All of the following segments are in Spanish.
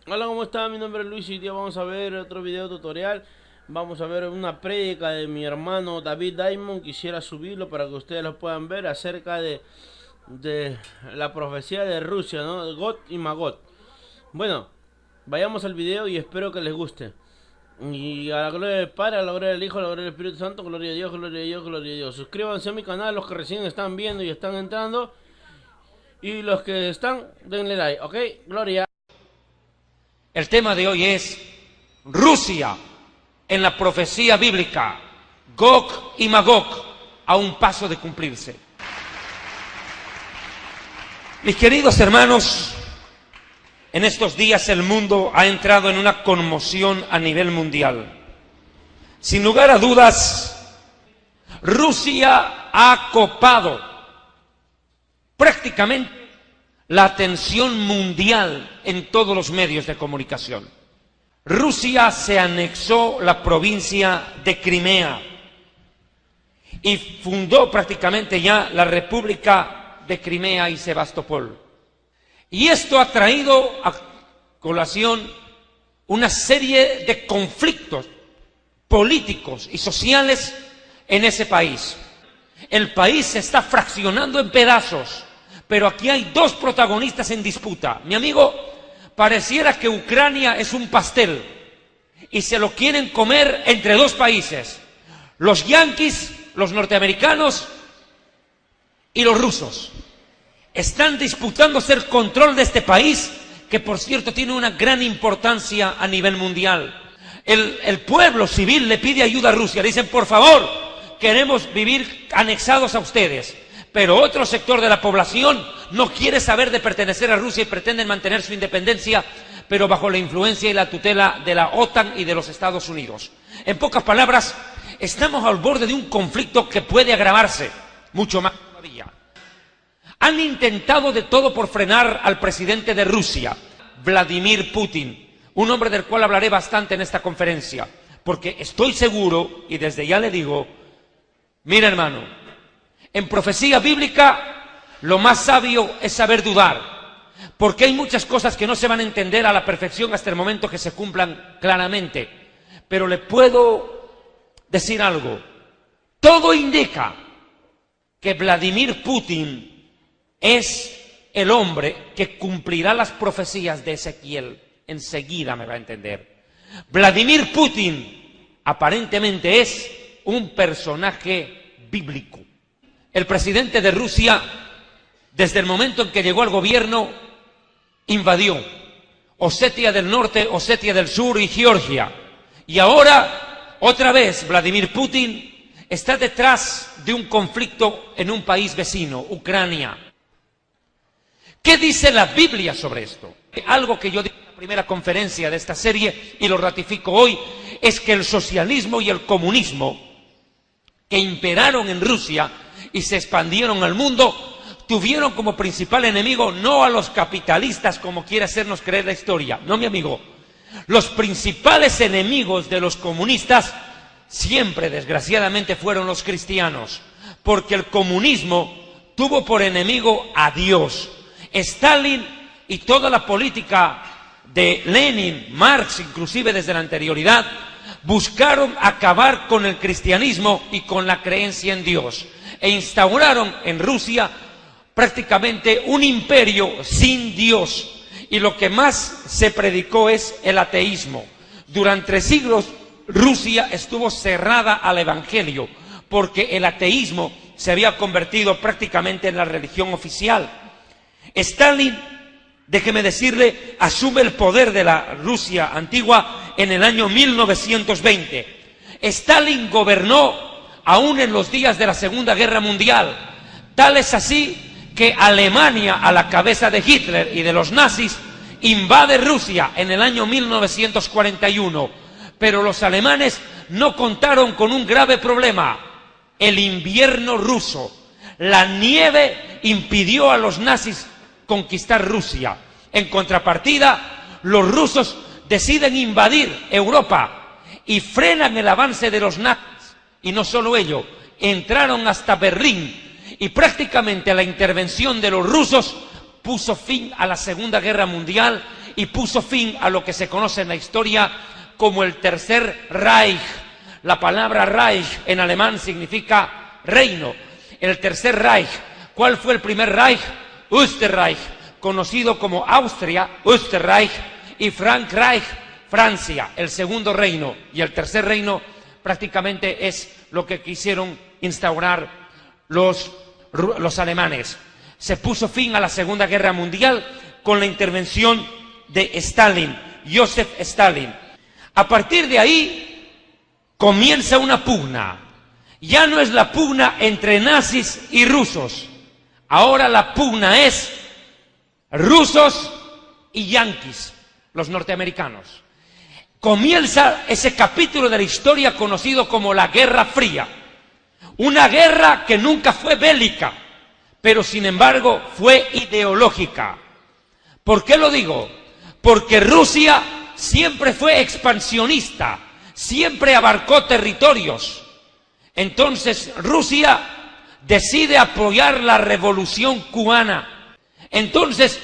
Hola, ¿cómo está? Mi nombre es Luis y hoy día vamos a ver otro video tutorial. Vamos a ver una prédica de mi hermano David Diamond. Quisiera subirlo para que ustedes lo puedan ver acerca de la profecía de Rusia, ¿no? De Gog y Magog. Bueno, vayamos al video y espero que les guste. Y a la gloria del Padre, a la gloria del Hijo, a la gloria del Espíritu Santo, gloria a Dios, gloria a Dios, gloria a Dios. Suscríbanse a mi canal, los que recién están viendo y están entrando. Y los que están, denle like, ¿ok? Gloria. El tema de hoy es Rusia en la profecía bíblica, Gog y Magog a un paso de cumplirse. Mis queridos hermanos, en estos días el mundo ha entrado en una conmoción a nivel mundial. Sin lugar a dudas, Rusia ha copado prácticamente la atención mundial en todos los medios de comunicación. Rusia se anexó la provincia de Crimea y fundó prácticamente ya la República de Crimea y Sebastopol. Y esto ha traído a colación una serie de conflictos políticos y sociales en ese país. El país se está fraccionando en pedazos. Pero aquí hay dos protagonistas en disputa. Mi amigo, pareciera que Ucrania es un pastel y se lo quieren comer entre dos países. Los yanquis, los norteamericanos y los rusos. Están disputándose el control de este país, que por cierto tiene una gran importancia a nivel mundial. El pueblo civil le pide ayuda a Rusia. Le dicen, por favor, queremos vivir anexados a ustedes. Pero otro sector de la población no quiere saber de pertenecer a Rusia y pretenden mantener su independencia, pero bajo la influencia y la tutela de la OTAN y de los Estados Unidos. En pocas palabras, estamos al borde de un conflicto que puede agravarse mucho más todavía. Han intentado de todo por frenar al presidente de Rusia, Vladimir Putin, un hombre del cual hablaré bastante en esta conferencia, porque estoy seguro, y desde ya le digo, mira hermano, en profecía bíblica, lo más sabio es saber dudar, porque hay muchas cosas que no se van a entender a la perfección hasta el momento que se cumplan claramente. Pero le puedo decir algo. Todo indica que Vladimir Putin es el hombre que cumplirá las profecías de Ezequiel. Enseguida me va a entender. Vladimir Putin aparentemente es un personaje bíblico. El presidente de Rusia, desde el momento en que llegó al gobierno, invadió Osetia del Norte, Osetia del Sur y Georgia. Y ahora, otra vez, Vladimir Putin está detrás de un conflicto en un país vecino, Ucrania. ¿Qué dice la Biblia sobre esto? Algo que yo dije en la primera conferencia de esta serie, y lo ratifico hoy, es que el socialismo y el comunismo que imperaron en Rusia y se expandieron al mundo, tuvieron como principal enemigo no a los capitalistas como quiere hacernos creer la historia, no mi amigo. Los principales enemigos de los comunistas siempre desgraciadamente fueron los cristianos, porque el comunismo tuvo por enemigo a Dios. Stalin y toda la política de Lenin, Marx, inclusive desde la anterioridad, buscaron acabar con el cristianismo y con la creencia en Dios. E instauraron en Rusia prácticamente un imperio sin Dios. Y lo que más se predicó es el ateísmo. Durante siglos Rusia estuvo cerrada al evangelio, porque el ateísmo se había convertido prácticamente en la religión oficial. Stalin, déjeme decirle, asume el poder de la Rusia antigua en el año 1920. Stalin gobernó aún en los días de la Segunda Guerra Mundial. Tal es así que Alemania, a la cabeza de Hitler y de los nazis, invade Rusia en el año 1941. Pero los alemanes no contaron con un grave problema: el invierno ruso. La nieve impidió a los nazis conquistar Rusia. En contrapartida, los rusos deciden invadir Europa y frenan el avance de los nazis. Y no solo ello, entraron hasta Berlín y prácticamente la intervención de los rusos puso fin a la Segunda Guerra Mundial y puso fin a lo que se conoce en la historia como el Tercer Reich. La palabra Reich en alemán significa reino. El Tercer Reich. ¿Cuál fue el primer Reich? Österreich, conocido como Austria, Österreich, y Frankreich, Francia, el segundo reino. Y el tercer reino prácticamente es lo que quisieron instaurar los alemanes. Se puso fin a la Segunda Guerra Mundial con la intervención de Stalin, Joseph Stalin. A partir de ahí comienza una pugna. Ya no es la pugna entre nazis y rusos. Ahora la pugna es rusos y yanquis, los norteamericanos. Comienza ese capítulo de la historia conocido como la Guerra Fría. Una guerra que nunca fue bélica, pero sin embargo fue ideológica. ¿Por qué lo digo? Porque Rusia siempre fue expansionista, siempre abarcó territorios. Entonces Rusia decide apoyar la revolución cubana. Entonces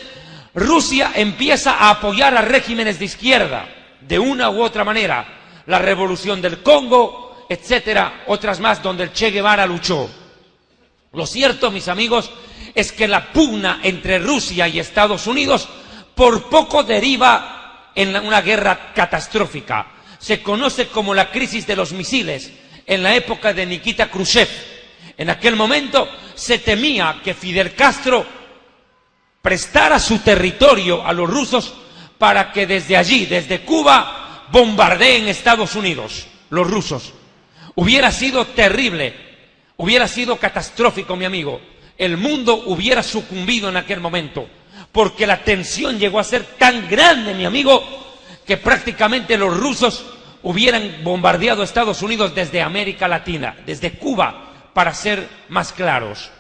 Rusia empieza a apoyar a regímenes de izquierda, de una u otra manera. La revolución del Congo, etcétera, otras más donde el Che Guevara luchó. Lo cierto, mis amigos, es que la pugna entre Rusia y Estados Unidos por poco deriva en una guerra catastrófica. Se conoce como la crisis de los misiles, en la época de Nikita Khrushchev. En aquel momento se temía que Fidel Castro prestara su territorio a los rusos para que desde allí, desde Cuba, bombardeen Estados Unidos, los rusos. Hubiera sido terrible, hubiera sido catastrófico, mi amigo. El mundo hubiera sucumbido en aquel momento, porque la tensión llegó a ser tan grande, mi amigo, que prácticamente los rusos hubieran bombardeado Estados Unidos desde América Latina, desde Cuba, para ser más claros.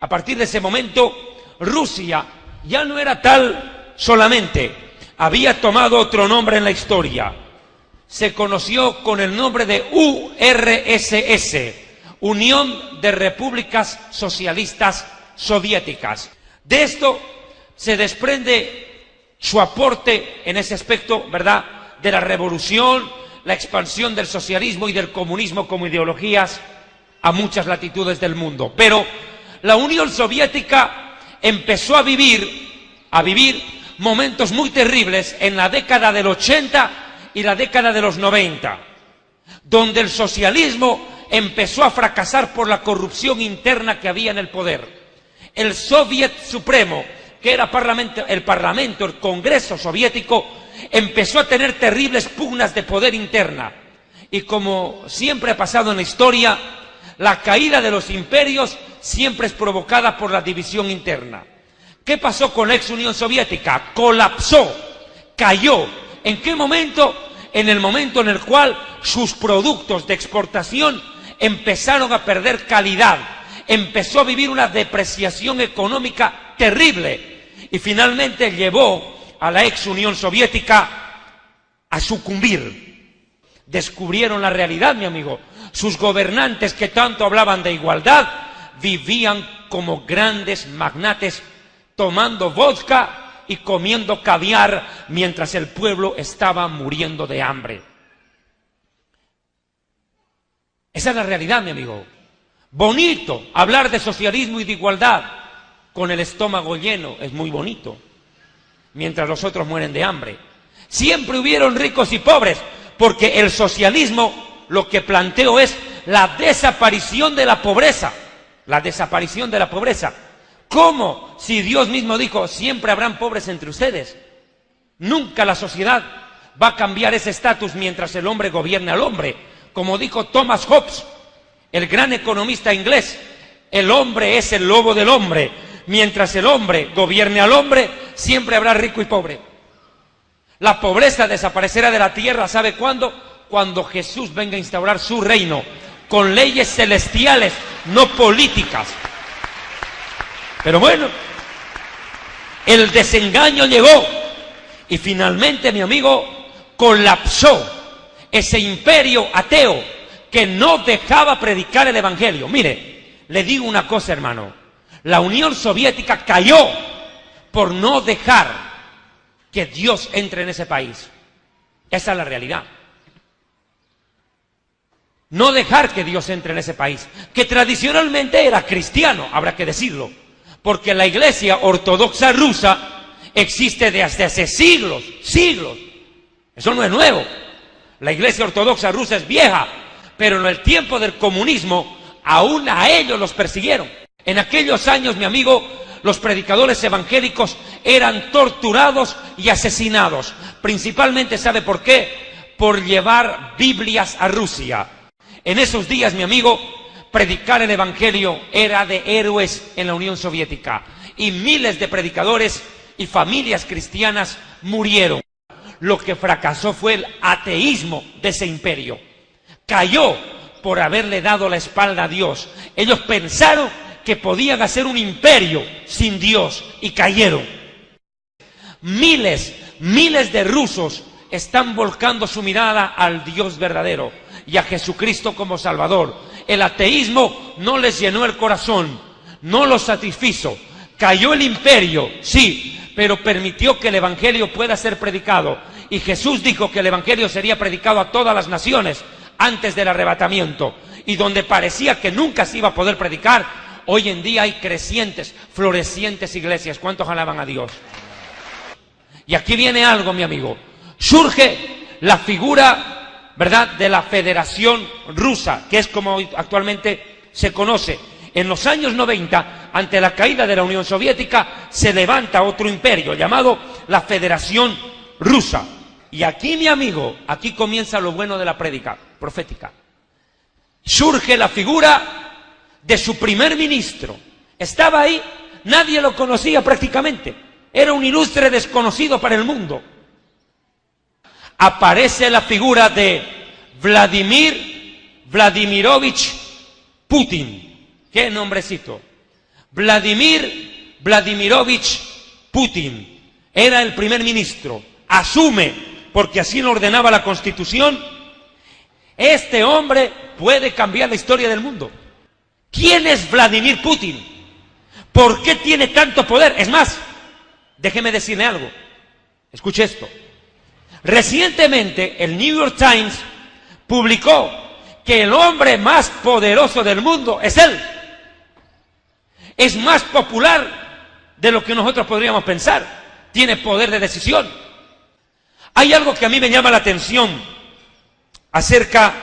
A partir de ese momento, Rusia ya no era tal solamente, había tomado otro nombre en la historia. Se conoció con el nombre de URSS, Unión de Repúblicas Socialistas Soviéticas. De esto se desprende su aporte en ese aspecto, ¿verdad?, de la revolución, la expansión del socialismo y del comunismo como ideologías a muchas latitudes del mundo. Pero la Unión Soviética empezó a vivir momentos muy terribles en la década del 80 y la década de los 90, donde el socialismo empezó a fracasar por la corrupción interna que había en el poder. El Soviet Supremo, que era el Congreso soviético, empezó a tener terribles pugnas de poder interna. Y como siempre ha pasado en la historia, la caída de los imperios siempre es provocada por la división interna. ¿Qué pasó con la ex Unión Soviética? Colapsó, cayó. ¿En qué momento? En el momento en el cual sus productos de exportación empezaron a perder calidad. Empezó a vivir una depreciación económica terrible y finalmente llevó a la ex Unión Soviética a sucumbir. Descubrieron la realidad, mi amigo. Sus gobernantes, que tanto hablaban de igualdad, vivían como grandes magnates, tomando vodka y comiendo caviar mientras el pueblo estaba muriendo de hambre. Esa es la realidad, mi amigo. Bonito hablar de socialismo y de igualdad con el estómago lleno, es muy bonito, mientras los otros mueren de hambre. Siempre hubieron ricos y pobres, porque el socialismo lo que planteó es la desaparición de la pobreza. La desaparición de la pobreza. ¿Cómo? Si Dios mismo dijo, siempre habrán pobres entre ustedes. Nunca la sociedad va a cambiar ese estatus mientras el hombre gobierne al hombre. Como dijo Thomas Hobbes, el gran economista inglés, el hombre es el lobo del hombre. Mientras el hombre gobierne al hombre, siempre habrá rico y pobre. La pobreza desaparecerá de la tierra, ¿sabe cuándo? Cuando Jesús venga a instaurar su reino, con leyes celestiales, no políticas. Pero bueno, el desengaño llegó y finalmente, mi amigo, colapsó ese imperio ateo que no dejaba predicar el evangelio. Mire, le digo una cosa, hermano, la Unión Soviética cayó por no dejar que Dios entre en ese país. Esa es la realidad. No dejar que Dios entre en ese país, que tradicionalmente era cristiano, habrá que decirlo, porque la Iglesia Ortodoxa rusa existe desde hace siglos, siglos. Eso no es nuevo. La Iglesia Ortodoxa rusa es vieja, pero en el tiempo del comunismo aún a ellos los persiguieron. En aquellos años, mi amigo, los predicadores evangélicos eran torturados y asesinados. Principalmente, ¿sabe por qué? Por llevar Biblias a Rusia. En esos días, mi amigo, predicar el evangelio era de héroes en la Unión Soviética. Y miles de predicadores y familias cristianas murieron. Lo que fracasó fue el ateísmo de ese imperio. Cayó por haberle dado la espalda a Dios. Ellos pensaron que podían hacer un imperio sin Dios y cayeron. Miles de rusos están volcando su mirada al Dios verdadero y a Jesucristo como Salvador. El ateísmo no les llenó el corazón, no los satisfizo. Cayó el imperio, sí, pero permitió que el evangelio pueda ser predicado. Y Jesús dijo que el evangelio sería predicado a todas las naciones antes del arrebatamiento. Y donde parecía que nunca se iba a poder predicar, hoy en día hay crecientes, florecientes iglesias. ¿Cuántos alaban a Dios? Y aquí viene algo, mi amigo. Surge la figura, ¿verdad?, de la Federación Rusa, que es como actualmente se conoce. En los años 90, ante la caída de la Unión Soviética, se levanta otro imperio llamado la Federación Rusa. Y aquí, mi amigo, aquí comienza lo bueno de la prédica profética. Surge la figura de su primer ministro. Estaba ahí, nadie lo conocía prácticamente. Era un ilustre desconocido para el mundo. Aparece la figura de Vladimir Vladimirovich Putin. ¿Qué nombrecito? Vladimir Vladimirovich Putin. Era el primer ministro. Asume, porque así lo ordenaba la Constitución, este hombre puede cambiar la historia del mundo. ¿Quién es Vladimir Putin? ¿Por qué tiene tanto poder? Es más, déjeme decirle algo. Escuche esto. Recientemente, el New York Times publicó que el hombre más poderoso del mundo es él. Es más popular de lo que nosotros podríamos pensar. Tiene poder de decisión. Hay algo que a mí me llama la atención acerca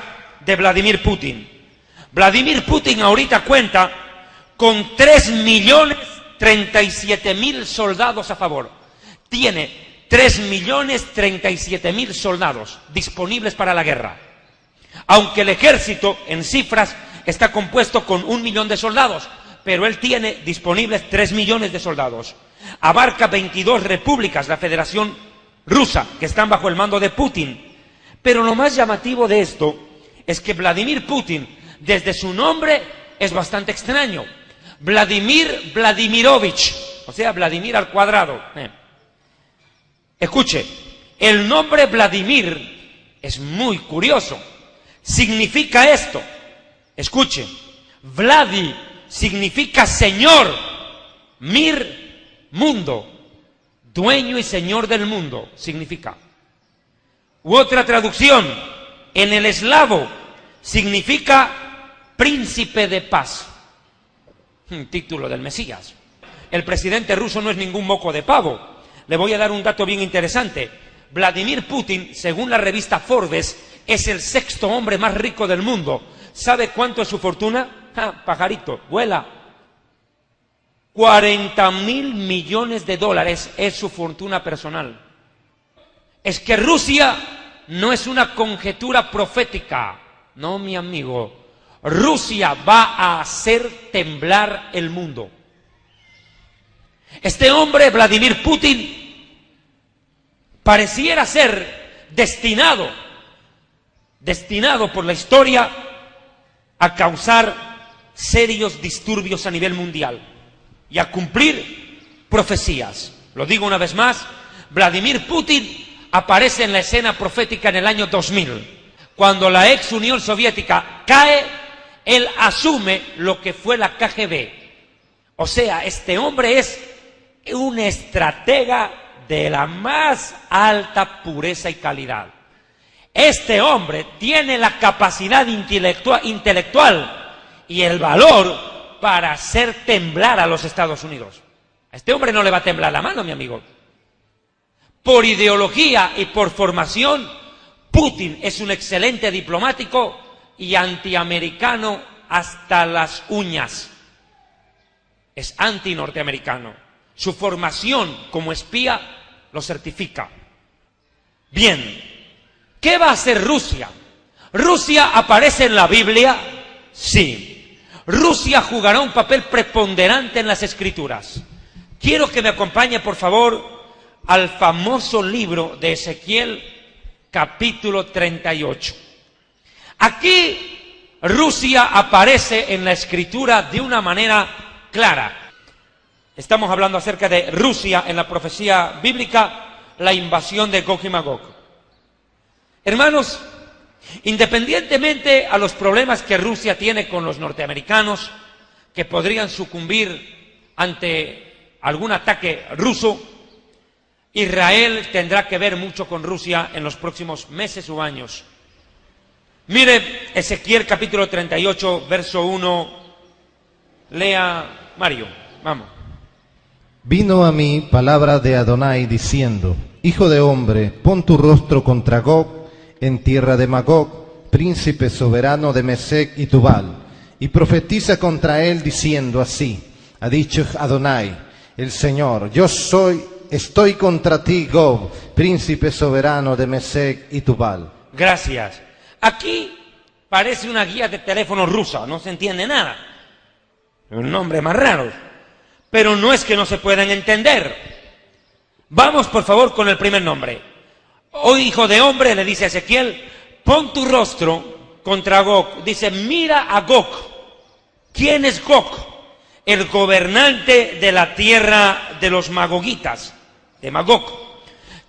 de Vladimir Putin. Vladimir Putin ahorita cuenta con 3.037.000 soldados a favor. Tiene 3.037.000 soldados disponibles para la guerra. Aunque el ejército en cifras está compuesto con 1 millón de soldados, pero él tiene disponibles 3 millones de soldados. Abarca 22 repúblicas, la Federación Rusa, que están bajo el mando de Putin. Pero lo más llamativo de esto es que Vladimir Putin, desde su nombre, es bastante extraño. Vladimir Vladimirovich, o sea, Vladimir al cuadrado. Escuche, el nombre Vladimir es muy curioso. Significa esto. Escuche, Vladi significa señor, mir, mundo. Dueño y señor del mundo, significa. U otra traducción, en el eslavo, significa príncipe de paz. Título del Mesías. El presidente ruso no es ningún moco de pavo. Le voy a dar un dato bien interesante. Vladimir Putin, según la revista Forbes, es el 6º hombre más rico del mundo. ¿Sabe cuánto es su fortuna? Pajarito, vuela. 40.000 millones de dólares es su fortuna personal. Es que Rusia no es una conjetura profética. No, mi amigo. Rusia va a hacer temblar el mundo. Este hombre, Vladimir Putin, pareciera ser destinado por la historia a causar serios disturbios a nivel mundial y a cumplir profecías. Lo digo una vez más, Vladimir Putin aparece en la escena profética en el año 2000. Cuando la ex Unión Soviética cae, él asume lo que fue la KGB. O sea, este hombre es un estratega de la más alta pureza y calidad. Este hombre tiene la capacidad intelectual y el valor para hacer temblar a los Estados Unidos. A este hombre no le va a temblar la mano, mi amigo. Por ideología y por formación, Putin es un excelente diplomático y antiamericano hasta las uñas. Es anti-norteamericano. Su formación como espía lo certifica. Bien, ¿qué va a hacer Rusia? ¿Rusia aparece en la Biblia? Sí. Rusia jugará un papel preponderante en las Escrituras. Quiero que me acompañe, por favor, al famoso libro de Ezequiel, capítulo 38. Aquí Rusia aparece en la Escritura de una manera clara. Estamos hablando acerca de Rusia en la profecía bíblica, la invasión de Gog y Magog. Hermanos, independientemente a los problemas que Rusia tiene con los norteamericanos, que podrían sucumbir ante algún ataque ruso, Israel tendrá que ver mucho con Rusia en los próximos meses o años. Mire Ezequiel capítulo 38, verso 1. Lea Mario, vamos. Vino a mí palabra de Adonai diciendo: Hijo de hombre, pon tu rostro contra Gog, en tierra de Magog, príncipe soberano de Mesec y Tubal, y profetiza contra él diciendo así: ha dicho Adonai, el Señor, estoy contra ti, Gog, príncipe soberano de Mesec y Tubal. Gracias. Aquí parece una guía de teléfono rusa, no se entiende nada. Un nombre más raro. Pero no es que no se puedan entender. Vamos, por favor, con el primer nombre. Oh, hijo de hombre, le dice a Ezequiel, pon tu rostro contra Gog. Dice, mira a Gog. ¿Quién es Gog? El gobernante de la tierra de los magogitas, de Magog.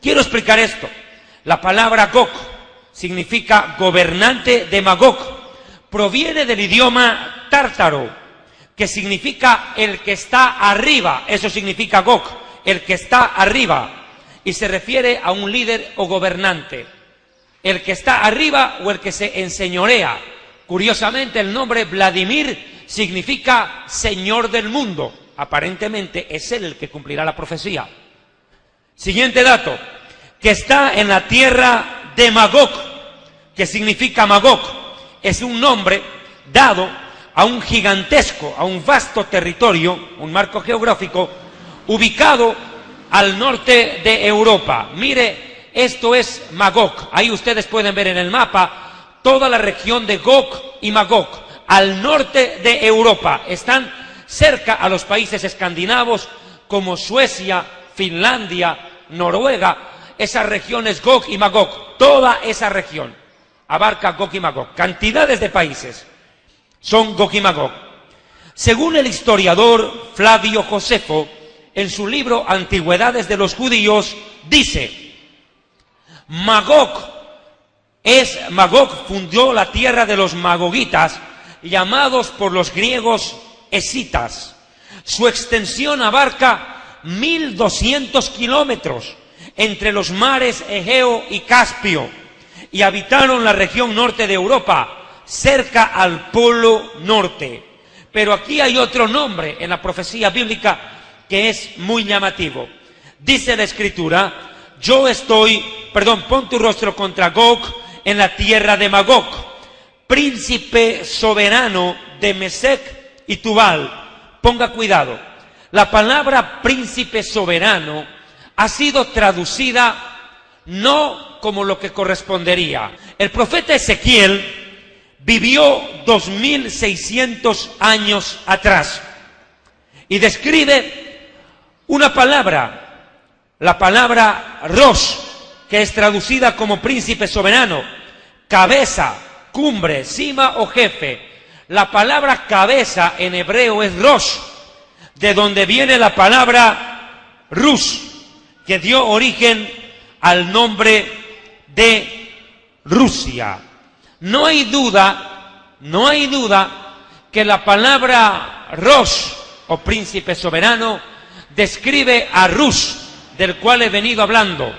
Quiero explicar esto. La palabra Gog significa gobernante de Magog. Proviene del idioma tártaro, que significa el que está arriba. Eso significa Gog, el que está arriba. Y se refiere a un líder o gobernante. El que está arriba o el que se enseñorea. Curiosamente, el nombre Vladimir significa señor del mundo. Aparentemente es él el que cumplirá la profecía. Siguiente dato, que está en la tierra de Magog, que significa Magog. Es un nombre dado a un gigantesco, a un vasto territorio, un marco geográfico, ubicado al norte de Europa. Mire, esto es Magog. Ahí ustedes pueden ver en el mapa toda la región de Gog y Magog, al norte de Europa. Están cerca a los países escandinavos como Suecia, Finlandia, Noruega. Esa región es Gog y Magog. Toda esa región abarca Gog y Magog. Cantidades de países son Gog y Magog. Según el historiador Flavio Josefo, en su libro Antigüedades de los Judíos, dice, Magog fundó la tierra de los magogitas, llamados por los griegos escitas. Su extensión abarca 1200 kilómetros entre los mares Egeo y Caspio, y habitaron la región norte de Europa, cerca al Polo Norte. Pero aquí hay otro nombre en la profecía bíblica que es muy llamativo. Dice la Escritura, pon tu rostro contra Gog en la tierra de Magog, príncipe soberano de Mesec y Tubal. Ponga cuidado, la palabra príncipe soberano ha sido traducida no como lo que correspondería. El profeta Ezequiel vivió 2600 años atrás y describe una palabra, la palabra Rosh, que es traducida como príncipe soberano, cabeza, cumbre, cima o jefe. La palabra cabeza en hebreo es Rosh, de donde viene la palabra Rus, que dio origen al nombre de Rusia. No hay duda que la palabra Rosh, o príncipe soberano, describe a Rus, del cual he venido hablando.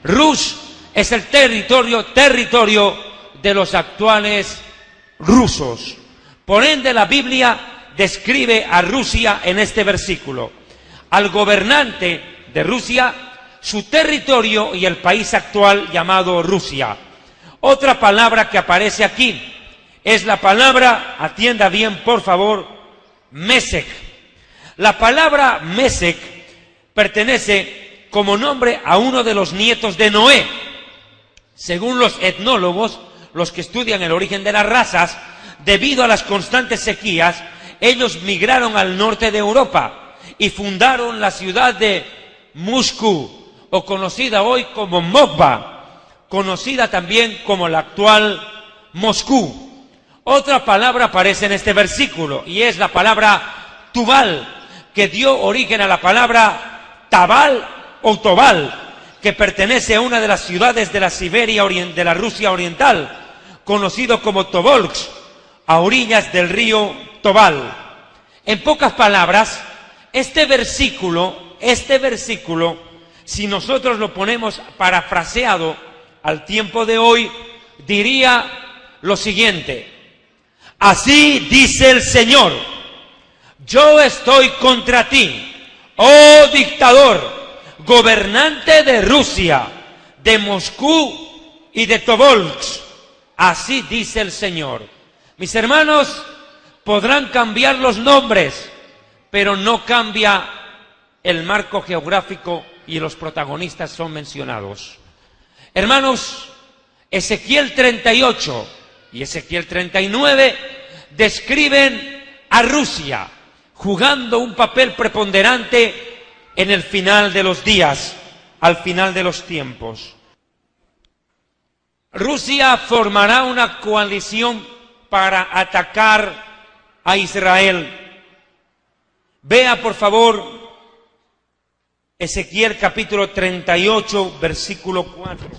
Rus es el territorio de los actuales rusos. Por ende, la Biblia describe a Rusia en este versículo. Al gobernante de Rusia, su territorio y el país actual llamado Rusia. Otra palabra que aparece aquí es la palabra, atienda bien por favor, Mesec. La palabra Mesec pertenece como nombre a uno de los nietos de Noé. Según los etnólogos, los que estudian el origen de las razas, debido a las constantes sequías, ellos migraron al norte de Europa y fundaron la ciudad de Moscú, o conocida hoy como Moskva, conocida también como la actual Moscú. Otra palabra aparece en este versículo y es la palabra Tubal, que dio origen a la palabra Tabal o Tobal, que pertenece a una de las ciudades de la Siberia de la Rusia oriental, conocido como Tobolsk, a orillas del río Tobal. En pocas palabras, este versículo, si nosotros lo ponemos parafraseado al tiempo de hoy, diría lo siguiente: así dice el Señor, yo estoy contra ti, oh dictador, gobernante de Rusia, de Moscú y de Tobolsk. Así dice el Señor. Mis hermanos, podrán cambiar los nombres, pero no cambia el marco geográfico y los protagonistas son mencionados. Hermanos, Ezequiel 38 y Ezequiel 39 describen a Rusia jugando un papel preponderante en el final de los días, al final de los tiempos. Rusia formará una coalición para atacar a Israel. Vea por favor Ezequiel capítulo 38, versículo 4.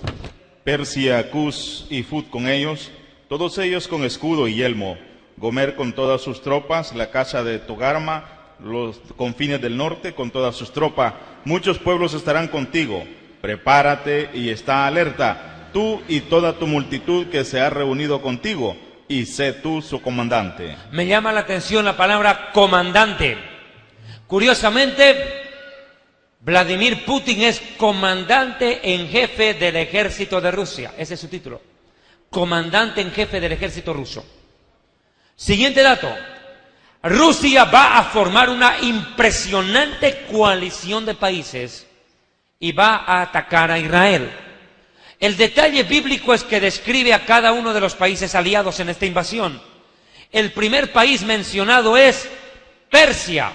Persia, Cus y Fut con ellos, todos ellos con escudo y yelmo, Gomer con todas sus tropas, la casa de Togarma, los confines del norte con todas sus tropas. Muchos pueblos estarán contigo. Prepárate y está alerta, tú y toda tu multitud que se ha reunido contigo, y sé tú su comandante. Me llama la atención la palabra comandante. Curiosamente, Vladimir Putin es comandante en jefe del ejército de Rusia. Ese es su título. Comandante en jefe del ejército ruso. Siguiente dato. Rusia va a formar una impresionante coalición de países y va a atacar a Israel. El detalle bíblico es que describe a cada uno de los países aliados en esta invasión. El primer país mencionado es Persia,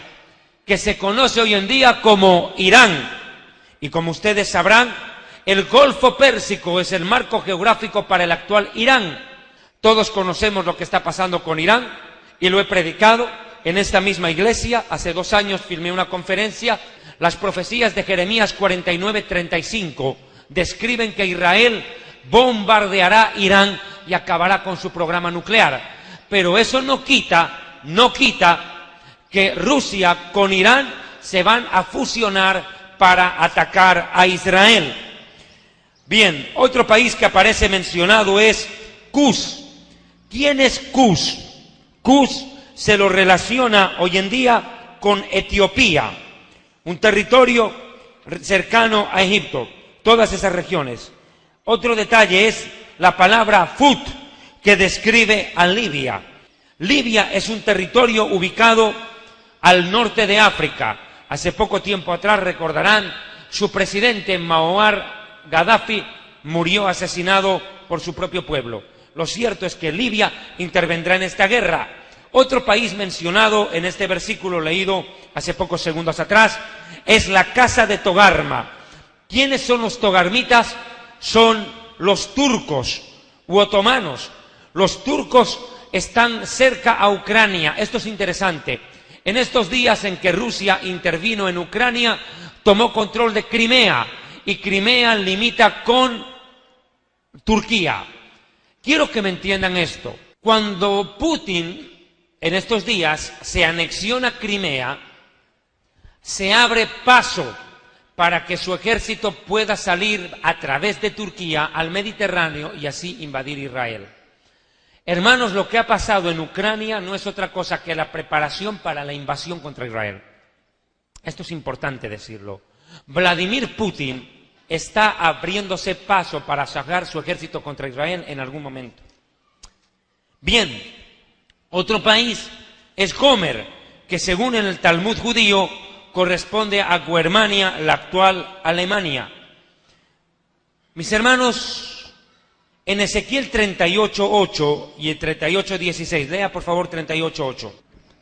que se conoce hoy en día como Irán. Y como ustedes sabrán, el Golfo Pérsico es el marco geográfico para el actual Irán. Todos conocemos lo que está pasando con Irán y lo he predicado en esta misma iglesia. Hace 2 años filmé una conferencia. Las profecías de Jeremías 49:35 describen que Israel bombardeará Irán y acabará con su programa nuclear. Pero eso no quita que Rusia con Irán se van a fusionar para atacar a Israel. Bien, otro país que aparece mencionado es Cus. ¿Quién es Cus? Cus se lo relaciona hoy en día con Etiopía, un territorio cercano a Egipto, todas esas regiones. Otro detalle es la palabra Fut, que describe a Libia. Libia es un territorio ubicado al norte de África. Hace poco tiempo atrás, recordarán, su presidente Muammar Gaddafi murió asesinado por su propio pueblo. Lo cierto es que Libia intervendrá en esta guerra. Otro país mencionado en este versículo leído hace pocos segundos atrás es la casa de Togarma. ¿Quiénes son los togarmitas? Son los turcos u otomanos. Los turcos están cerca a Ucrania. Esto es interesante. En estos días en que Rusia intervino en Ucrania, tomó control de Crimea, y Crimea limita con Turquía. Quiero que me entiendan esto. Cuando Putin en estos días se anexiona Crimea, se abre paso para que su ejército pueda salir a través de Turquía al Mediterráneo y así invadir Israel. Hermanos, lo que ha pasado en Ucrania no es otra cosa que la preparación para la invasión contra Israel. Esto es importante decirlo. Vladimir Putin está abriéndose paso para sacar su ejército contra Israel en algún momento. Bien, otro país es Gomer, que según en el Talmud judío corresponde a Guermania, la actual Alemania. Mis hermanos, en Ezequiel 38:8 y 38:16, lea por favor 38:8.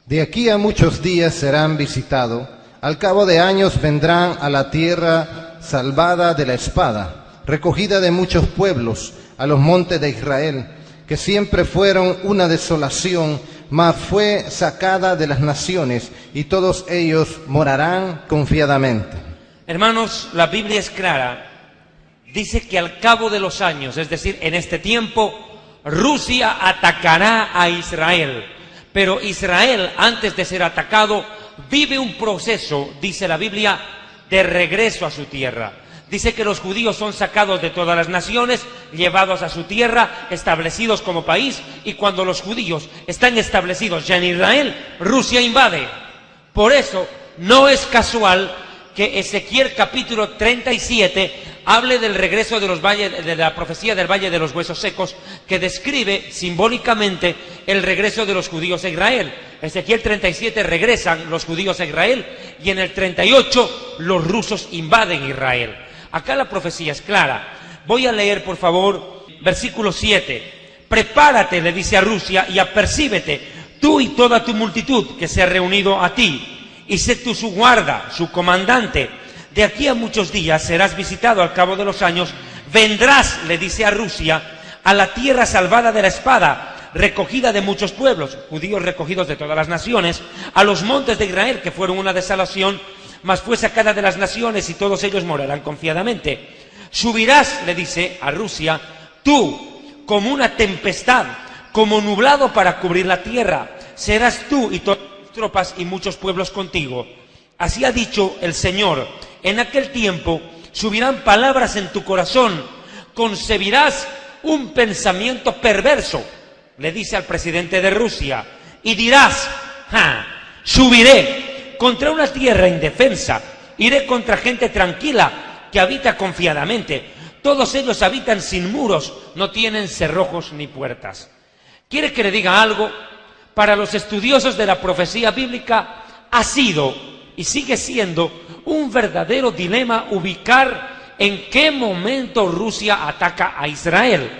De aquí a muchos días serán visitados, al cabo de años vendrán a la tierra salvada de la espada, recogida de muchos pueblos, a los montes de Israel, que siempre fueron una desolación, mas fue sacada de las naciones, y todos ellos morarán confiadamente. Hermanos, la Biblia es clara. Dice que al cabo de los años, es decir, en este tiempo, Rusia atacará a Israel. Pero Israel, antes de ser atacado, vive un proceso, dice la Biblia, de regreso a su tierra. Dice que los judíos son sacados de todas las naciones, llevados a su tierra, establecidos como país, y cuando los judíos están establecidos ya en Israel, Rusia invade. Por eso, no es casual que Ezequiel capítulo 37 hable del regreso de los valles, de la profecía del Valle de los Huesos Secos, que describe simbólicamente el regreso de los judíos a Israel. Ezequiel 37 regresan los judíos a Israel, y en el 38 los rusos invaden Israel. Acá la profecía es clara. Voy a leer, por favor, versículo 7. Prepárate, le dice a Rusia, y apercíbete, tú y toda tu multitud que se ha reunido a ti, y sé tú su guarda, su comandante. De aquí a muchos días serás visitado al cabo de los años, vendrás, le dice a Rusia, a la tierra salvada de la espada, recogida de muchos pueblos, judíos recogidos de todas las naciones, a los montes de Israel, que fueron una desolación, mas fue sacada de las naciones, y todos ellos morarán confiadamente. Subirás, le dice a Rusia, tú, como una tempestad, como nublado para cubrir la tierra. Serás tú y todas tus tropas y muchos pueblos contigo. Así ha dicho el Señor. En aquel tiempo subirán palabras en tu corazón, concebirás un pensamiento perverso, le dice al presidente de Rusia, y dirás, subiré contra una tierra indefensa, iré contra gente tranquila que habita confiadamente. Todos ellos habitan sin muros, no tienen cerrojos ni puertas. ¿Quiere que le diga algo? Para los estudiosos de la profecía bíblica ha sido y sigue siendo un verdadero dilema ubicar en qué momento Rusia ataca a Israel.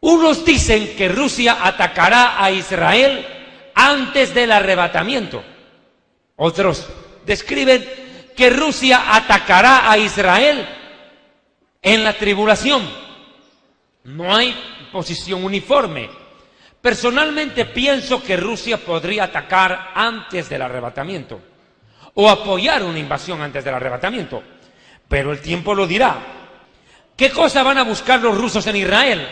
Unos dicen que Rusia atacará a Israel antes del arrebatamiento. Otros describen que Rusia atacará a Israel en la tribulación. No hay posición uniforme. Personalmente pienso que Rusia podría atacar antes del arrebatamiento o apoyar una invasión antes del arrebatamiento, pero el tiempo lo dirá. ¿Qué cosa van a buscar los rusos en Israel?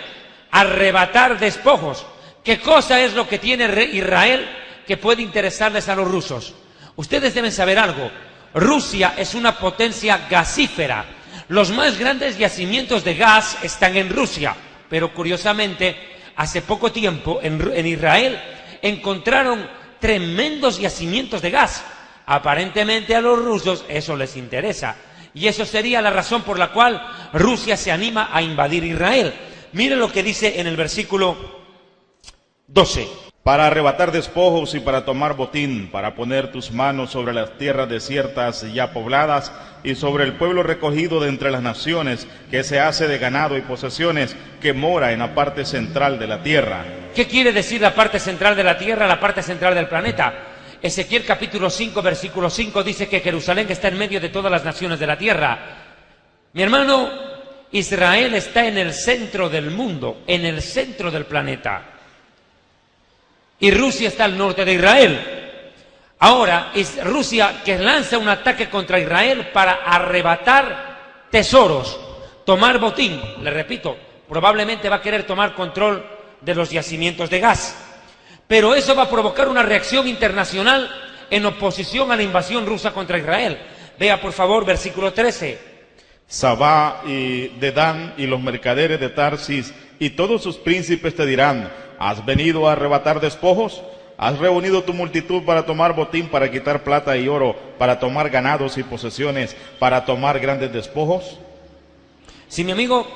Arrebatar despojos. ¿Qué cosa es lo que tiene Israel que puede interesarles a los rusos? Ustedes deben saber algo. Rusia es una potencia gasífera. Los más grandes yacimientos de gas están en Rusia, pero curiosamente, hace poco tiempo en Israel encontraron tremendos yacimientos de gas. Aparentemente a los rusos eso les interesa, y eso sería la razón por la cual Rusia se anima a invadir Israel. Miren lo que dice en el versículo 12. Para arrebatar despojos y para tomar botín, para poner tus manos sobre las tierras desiertas y ya pobladas, y sobre el pueblo recogido de entre las naciones, que se hace de ganado y posesiones, que mora en la parte central de la tierra. ¿Qué quiere decir la parte central de la tierra, la parte central del planeta? Ezequiel capítulo 5, versículo 5 dice que Jerusalén está en medio de todas las naciones de la tierra. Mi hermano, Israel está en el centro del mundo, en el centro del planeta. Y Rusia está al norte de Israel. Ahora, es Rusia que lanza un ataque contra Israel para arrebatar tesoros, tomar botín. Le repito, probablemente va a querer tomar control de los yacimientos de gas. Pero eso va a provocar una reacción internacional en oposición a la invasión rusa contra Israel. Vea por favor versículo 13. Sabá y Dedán y los mercaderes de Tarsis y todos sus príncipes te dirán: ¿has venido a arrebatar despojos? ¿Has reunido tu multitud para tomar botín, para quitar plata y oro, para tomar ganados y posesiones, para tomar grandes despojos? Sí, mi amigo,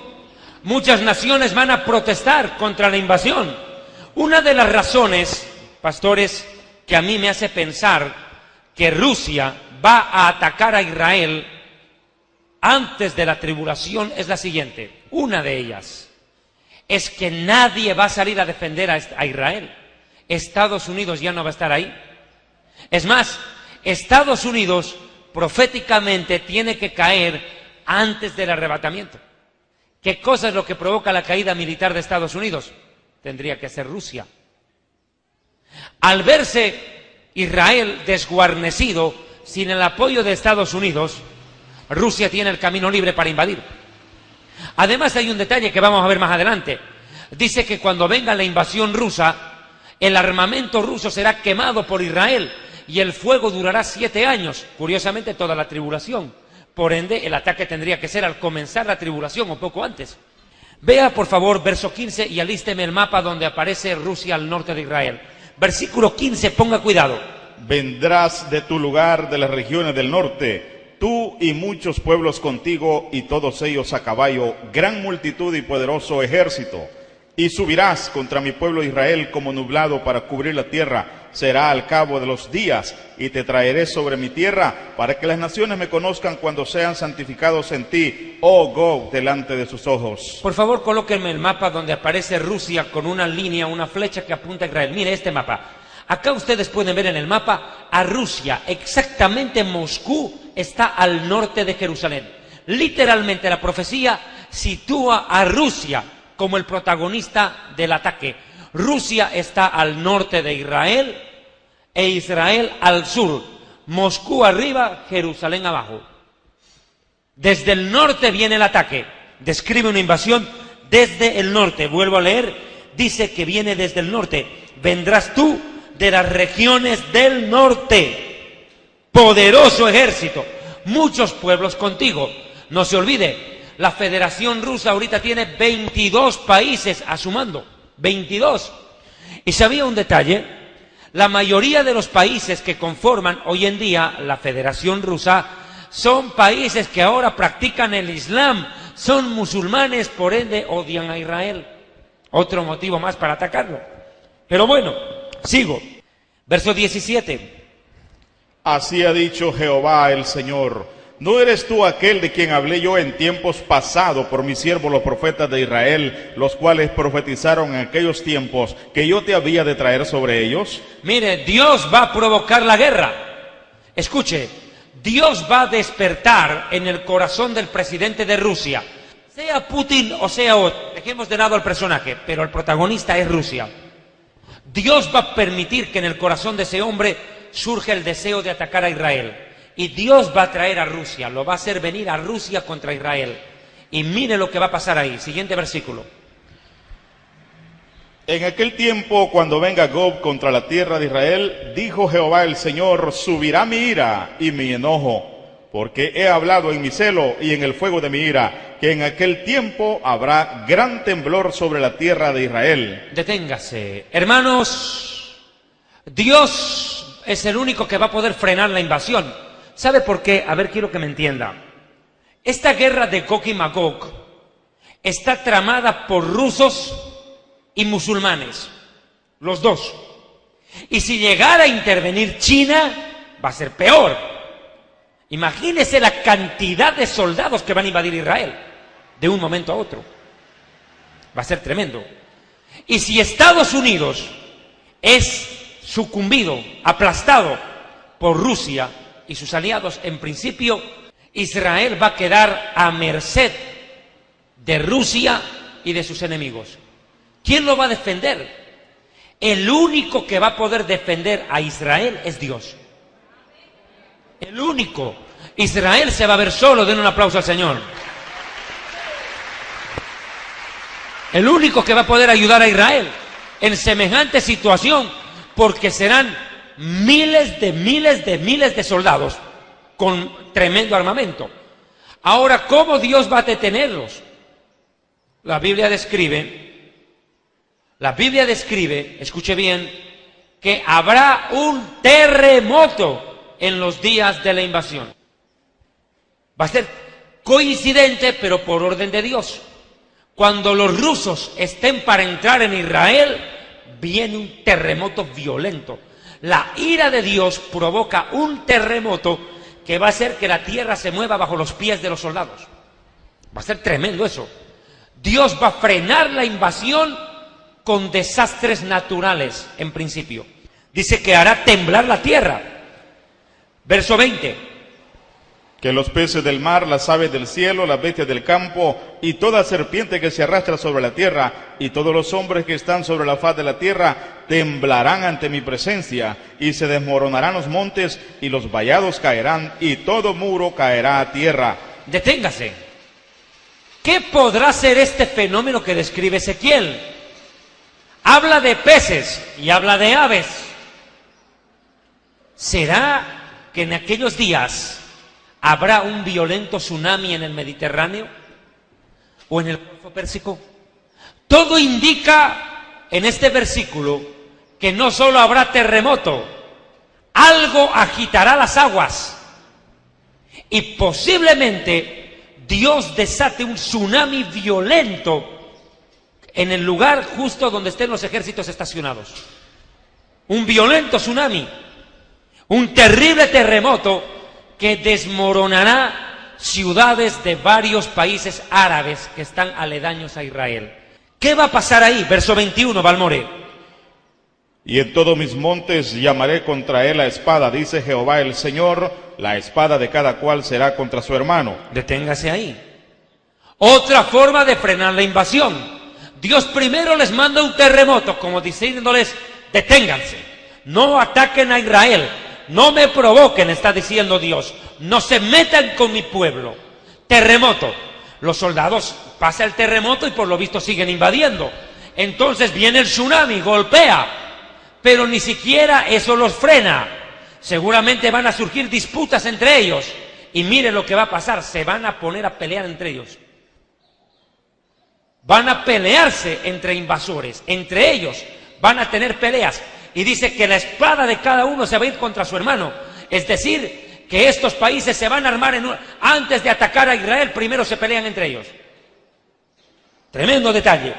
muchas naciones van a protestar contra la invasión. Una de las razones, pastores, que a mí me hace pensar que Rusia va a atacar a Israel antes de la tribulación es la siguiente. Una de ellas es que nadie va a salir a defender a Israel. Estados Unidos ya no va a estar ahí. Es más, Estados Unidos proféticamente tiene que caer antes del arrebatamiento. ¿Qué cosa es lo que provoca la caída militar de Estados Unidos? Tendría que ser Rusia. Al verse Israel desguarnecido, sin el apoyo de Estados Unidos, Rusia tiene el camino libre para invadir. Además hay un detalle que vamos a ver más adelante. Dice que cuando venga la invasión rusa, el armamento ruso será quemado por Israel y el fuego durará 7 años. Curiosamente toda la tribulación. Por ende, el ataque tendría que ser al comenzar la tribulación o poco antes. Vea por favor verso 15 y alísteme el mapa donde aparece Rusia al norte de Israel. Versículo 15, ponga cuidado. Vendrás de tu lugar de las regiones del norte, tú y muchos pueblos contigo, y todos ellos a caballo, gran multitud y poderoso ejército. Y subirás contra mi pueblo Israel como nublado para cubrir la tierra. Será al cabo de los días, y te traeré sobre mi tierra, para que las naciones me conozcan cuando sean santificados en ti, oh Gog, delante de sus ojos. Por favor, colóquenme el mapa donde aparece Rusia con una línea, una flecha que apunta a Israel. Mire este mapa. Acá ustedes pueden ver en el mapa a Rusia. Exactamente Moscú está al norte de Jerusalén. Literalmente la profecía sitúa a Rusia como el protagonista del ataque. Rusia está al norte de Israel e Israel al sur. Moscú arriba, Jerusalén abajo. Desde el norte viene el ataque. Describe una invasión desde el norte. Vuelvo a leer. Dice que viene desde el norte. Vendrás tú de las regiones del norte. Poderoso ejército. Muchos pueblos contigo. No se olvide. La Federación Rusa ahorita tiene 22 países a su mando. 22. Y sabía un detalle, la mayoría de los países que conforman hoy en día la Federación Rusa son países que ahora practican el Islam, son musulmanes, por ende odian a Israel. Otro motivo más para atacarlo. Pero bueno, sigo. Verso 17. Así ha dicho Jehová el Señor: ¿no eres tú aquel de quien hablé yo en tiempos pasados por mis siervos los profetas de Israel, los cuales profetizaron en aquellos tiempos que yo te había de traer sobre ellos? Mire, Dios va a provocar la guerra. Escuche, Dios va a despertar en el corazón del presidente de Rusia, sea Putin o sea otro. Dejemos de lado al personaje, pero el protagonista es Rusia. Dios va a permitir que en el corazón de ese hombre surja el deseo de atacar a Israel. Y Dios va a traer a Rusia, lo va a hacer venir a Rusia contra Israel. Y mire lo que va a pasar ahí. Siguiente versículo. En aquel tiempo, cuando venga Gog contra la tierra de Israel, dijo Jehová el Señor: subirá mi ira y mi enojo, porque he hablado en mi celo y en el fuego de mi ira, que en aquel tiempo habrá gran temblor sobre la tierra de Israel. Deténgase. Hermanos, Dios es el único que va a poder frenar la invasión. ¿Sabe por qué? A ver, quiero que me entienda. Esta guerra de Gog y Magog está tramada por rusos y musulmanes, los dos. Y si llegara a intervenir China, va a ser peor. Imagínese la cantidad de soldados que van a invadir Israel de un momento a otro. Va a ser tremendo. Y si Estados Unidos es sucumbido, aplastado por Rusia y sus aliados, en principio Israel va a quedar a merced de Rusia y de sus enemigos. ¿Quién lo va a defender? El único que va a poder defender a Israel es Dios. El único. Israel se va a ver solo. Den un aplauso al Señor. El único que va a poder ayudar a Israel en semejante situación, porque serán miles de soldados con tremendo armamento. Ahora, ¿cómo Dios va a detenerlos? La Biblia describe, escuche bien, que habrá un terremoto en los días de la invasión. Va a ser coincidente, pero por orden de Dios. Cuando los rusos estén para entrar en Israel, viene un terremoto violento. La ira de Dios provoca un terremoto que va a hacer que la tierra se mueva bajo los pies de los soldados. Va a ser tremendo eso. Dios va a frenar la invasión con desastres naturales, en principio. Dice que hará temblar la tierra. Verso 20. Que los peces del mar, las aves del cielo, las bestias del campo y toda serpiente que se arrastra sobre la tierra y todos los hombres que están sobre la faz de la tierra temblarán ante mi presencia y se desmoronarán los montes y los vallados caerán y todo muro caerá a tierra. Deténgase. ¿Qué podrá ser este fenómeno que describe Ezequiel? Habla de peces y habla de aves. ¿Será que en aquellos días habrá un violento tsunami en el Mediterráneo o en el Golfo Pérsico? Todo indica en este versículo que no solo habrá terremoto, algo agitará las aguas y posiblemente Dios desate un tsunami violento en el lugar justo donde estén los ejércitos estacionados. Un violento tsunami, un terrible terremoto que desmoronará ciudades de varios países árabes que están aledaños a Israel. ¿Qué va a pasar ahí? Verso 21, Balmore. Y en todos mis montes llamaré contra él la espada, dice Jehová el Señor, la espada de cada cual será contra su hermano. Deténgase ahí. Otra forma de frenar la invasión. Dios primero les manda un terremoto, como diciéndoles, deténganse, no ataquen a Israel. No me provoquen, está diciendo Dios. No se metan con mi pueblo. Terremoto. Los soldados pasa el terremoto y por lo visto siguen invadiendo. Entonces viene el tsunami, golpea. Pero ni siquiera eso los frena. Seguramente van a surgir disputas entre ellos. Y mire lo que va a pasar. Se van a poner a pelear entre ellos. Van a pelearse entre invasores. Entre ellos van a tener peleas. Y dice que la espada de cada uno se va a ir contra su hermano. Es decir, que estos países se van a armar antes de atacar a Israel, primero se pelean entre ellos. Tremendo detalle.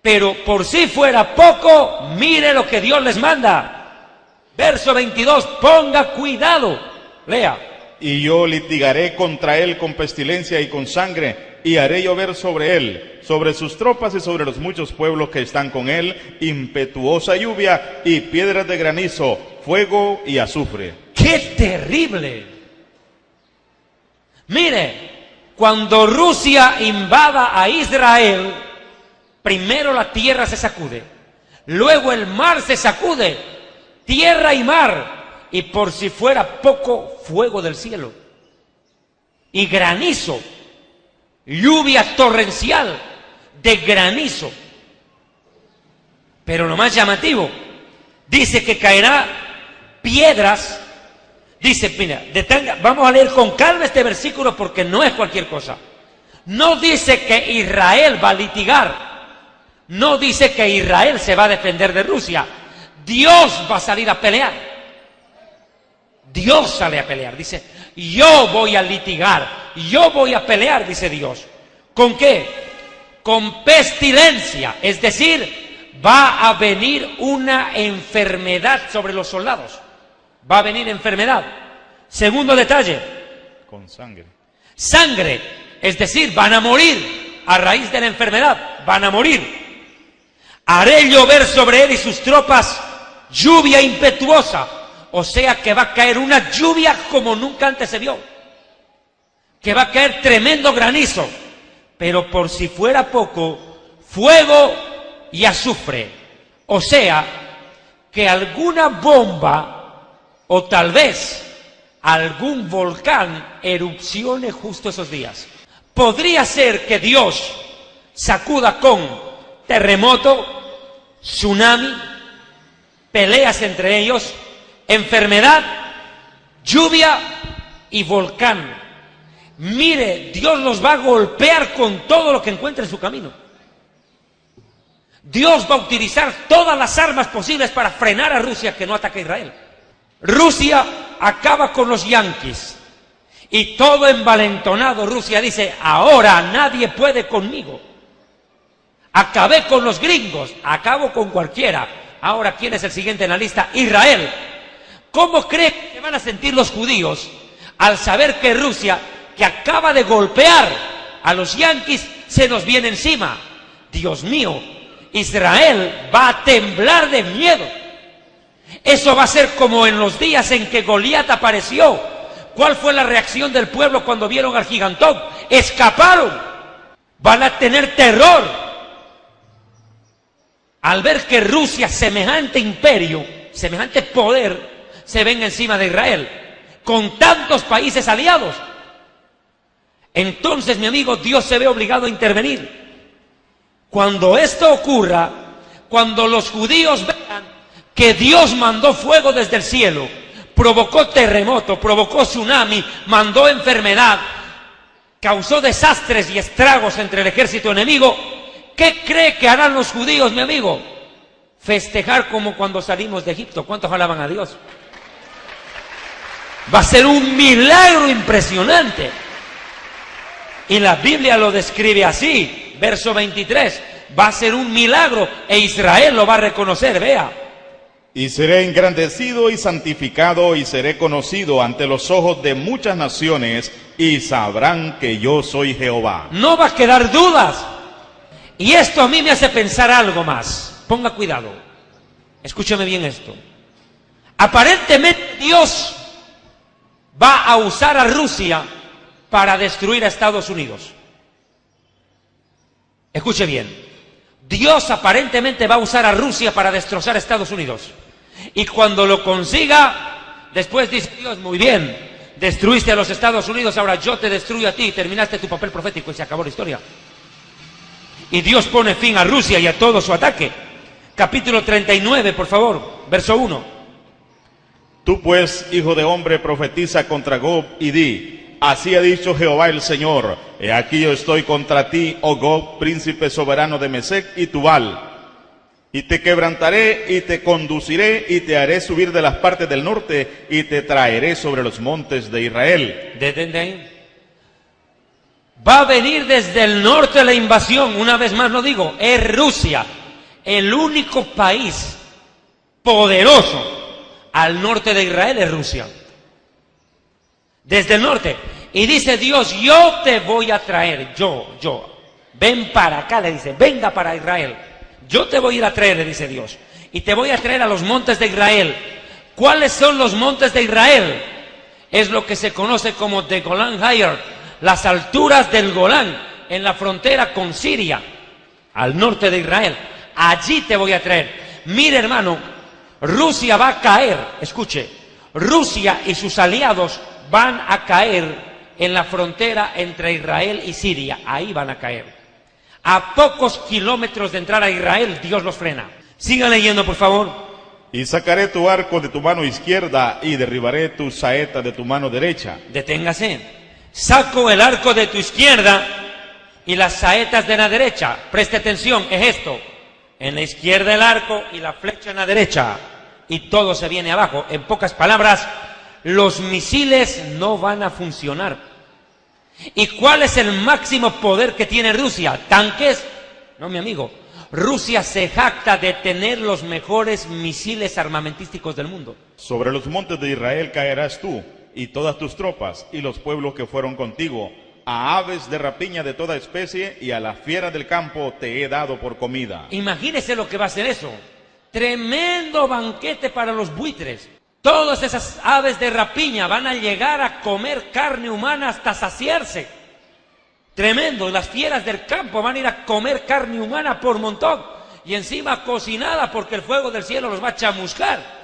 Pero por si fuera poco, mire lo que Dios les manda. Verso 22, ponga cuidado. Lea. Y yo litigaré contra él con pestilencia y con sangre, y haré llover sobre él, sobre sus tropas y sobre los muchos pueblos que están con él, impetuosa lluvia y piedras de granizo, fuego y azufre. ¡Qué terrible! Mire, cuando Rusia invada a Israel, primero la tierra se sacude, luego el mar se sacude, tierra y mar, y por si fuera poco, fuego del cielo, y granizo, lluvia torrencial de granizo. Pero lo más llamativo, dice que caerá piedras. Dice, mira, vamos a leer con calma este versículo porque no es cualquier cosa. No dice que Israel va a litigar. No dice que Israel se va a defender de Rusia. Dios va a salir a pelear. Dios sale a pelear. Dice, yo voy a litigar. Yo voy a pelear, dice Dios. ¿Con qué? Con pestilencia. Es decir, va a venir una enfermedad sobre los soldados. Va a venir enfermedad. Segundo detalle. Con sangre. Sangre. Es decir, van a morir a raíz de la enfermedad. Van a morir. Haré llover sobre él y sus tropas lluvia impetuosa. O sea que va a caer una lluvia como nunca antes se vio. Que va a caer tremendo granizo. Pero por si fuera poco, fuego y azufre. O sea que alguna bomba o tal vez algún volcán erupcione justo esos días. Podría ser que Dios sacuda con terremoto, tsunami, peleas entre ellos, enfermedad, lluvia y volcán. Mire, Dios los va a golpear con todo lo que encuentre en su camino. Dios va a utilizar todas las armas posibles para frenar a Rusia que no ataque a Israel. Rusia acaba con los yanquis y todo envalentonado Rusia dice, ahora nadie puede conmigo. Acabé con los gringos, acabo con cualquiera. Ahora, ¿quién es el siguiente en la lista? Israel. ¿Cómo cree que se van a sentir los judíos al saber que Rusia, que acaba de golpear a los yanquis, se nos viene encima? Dios mío, Israel va a temblar de miedo. Eso va a ser como en los días en que Goliat apareció. ¿Cuál fue la reacción del pueblo cuando vieron al gigantón? Escaparon. Van a tener terror al ver que Rusia, semejante imperio, semejante poder, se venga encima de Israel, con tantos países aliados. Entonces, mi amigo, Dios se ve obligado a intervenir. Cuando esto ocurra, cuando los judíos vean que Dios mandó fuego desde el cielo, provocó terremoto, provocó tsunami, mandó enfermedad, causó desastres y estragos entre el ejército enemigo, ¿qué cree que harán los judíos, mi amigo? Festejar como cuando salimos de Egipto. ¿Cuántos alaban a Dios? Va a ser un milagro impresionante. Y la Biblia lo describe así, verso 23, va a ser un milagro e Israel lo va a reconocer, vea. Y seré engrandecido y santificado y seré conocido ante los ojos de muchas naciones y sabrán que yo soy Jehová. No va a quedar dudas. Y esto a mí me hace pensar algo más. Ponga cuidado. Escúcheme bien esto. Aparentemente Dios va a usar a Rusia para destruir a Estados Unidos. Escuche bien. Dios aparentemente va a usar a Rusia para destrozar a Estados Unidos. Y cuando lo consiga, después dice Dios, muy bien, destruiste a los Estados Unidos, ahora yo te destruyo a ti y terminaste tu papel profético y se acabó la historia. Y Dios pone fin a Rusia y a todo su ataque. Capítulo 39, por favor, verso 1. Tú pues, hijo de hombre, profetiza contra Gog y di, así ha dicho Jehová el Señor, he aquí yo estoy contra ti, oh Gog, príncipe soberano de Mesec y Tubal, y te quebrantaré y te conduciré y te haré subir de las partes del norte y te traeré sobre los montes de Israel. Desde ahí. Va a venir desde el norte la invasión, una vez más lo digo, es Rusia, el único país poderoso al norte de Israel es Rusia. Desde el norte. Y dice Dios, yo te voy a traer, yo, ven para acá, le dice, venga para Israel. Yo te voy a ir a traer, le dice Dios. Y te voy a traer a los montes de Israel. ¿Cuáles son los montes de Israel? Es lo que se conoce como the Golan Heights, las alturas del Golán, en la frontera con Siria, al norte de Israel. Allí te voy a traer. Mire, hermano, Rusia va a caer, escuche, Rusia y sus aliados van a caer en la frontera entre Israel y Siria. Ahí van a caer. A pocos kilómetros de entrar a Israel, Dios los frena. Sigan leyendo, por favor. Y sacaré tu arco de tu mano izquierda y derribaré tu saeta de tu mano derecha. Deténgase. Saco el arco de tu izquierda y las saetas de la derecha. Preste atención, es esto. En la izquierda el arco y la flecha en la derecha. Y todo se viene abajo. En pocas palabras, los misiles no van a funcionar. ¿Y cuál es el máximo poder que tiene Rusia? ¿Tanques? No, mi amigo. Rusia se jacta de tener los mejores misiles armamentísticos del mundo. Sobre los montes de Israel caerás tú y todas tus tropas y los pueblos que fueron contigo. A aves de rapiña de toda especie y a las fieras del campo te he dado por comida. Imagínese lo que va a ser eso. Tremendo banquete para los buitres. Todas esas aves de rapiña van a llegar a comer carne humana hasta saciarse. Tremendo. Las fieras del campo van a ir a comer carne humana por montón. Y encima cocinada porque el fuego del cielo los va a chamuscar.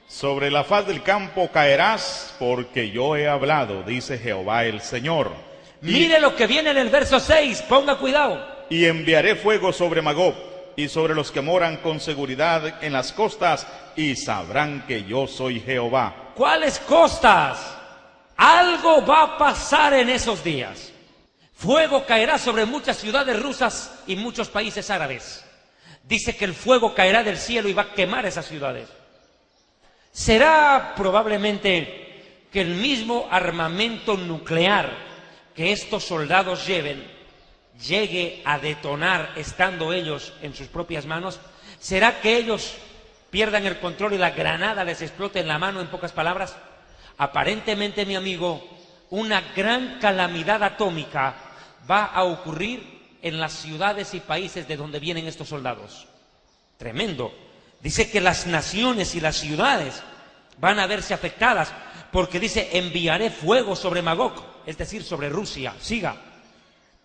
Sobre la faz del campo caerás porque yo he hablado, dice Jehová el Señor. Mire lo que viene en el verso 6, ponga cuidado. Y enviaré fuego sobre Magog y sobre los que moran con seguridad en las costas, y sabrán que yo soy Jehová. ¿Cuáles costas? Algo va a pasar en esos días. Fuego caerá sobre muchas ciudades rusas y muchos países árabes. Dice que el fuego caerá del cielo y va a quemar esas ciudades. Será probablemente que el mismo armamento nuclear que estos soldados lleven llegue a detonar estando ellos en sus propias manos. ¿Será que ellos pierdan el control y la granada les explote en la mano, en pocas palabras? Aparentemente, mi amigo, una gran calamidad atómica va a ocurrir en las ciudades y países de donde vienen estos soldados. Tremendo. Dice que las naciones y las ciudades van a verse afectadas, porque dice, enviaré fuego sobre Magog, es decir, sobre Rusia. Siga.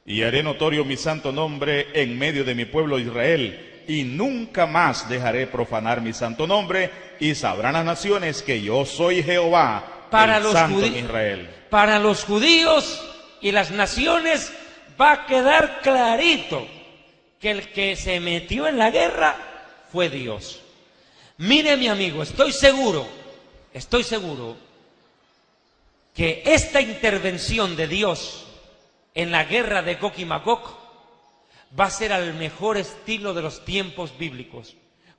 Y haré notorio mi santo nombre en medio de mi pueblo Israel, y nunca más dejaré profanar mi santo nombre, y sabrán las naciones que yo soy Jehová, el santo en Israel. Para los judíos y las naciones va a quedar clarito que el que se metió en la guerra fue Dios. Mire, mi amigo, estoy seguro que esta intervención de Dios en la guerra de Gog y Magog va a ser al mejor estilo de los tiempos bíblicos,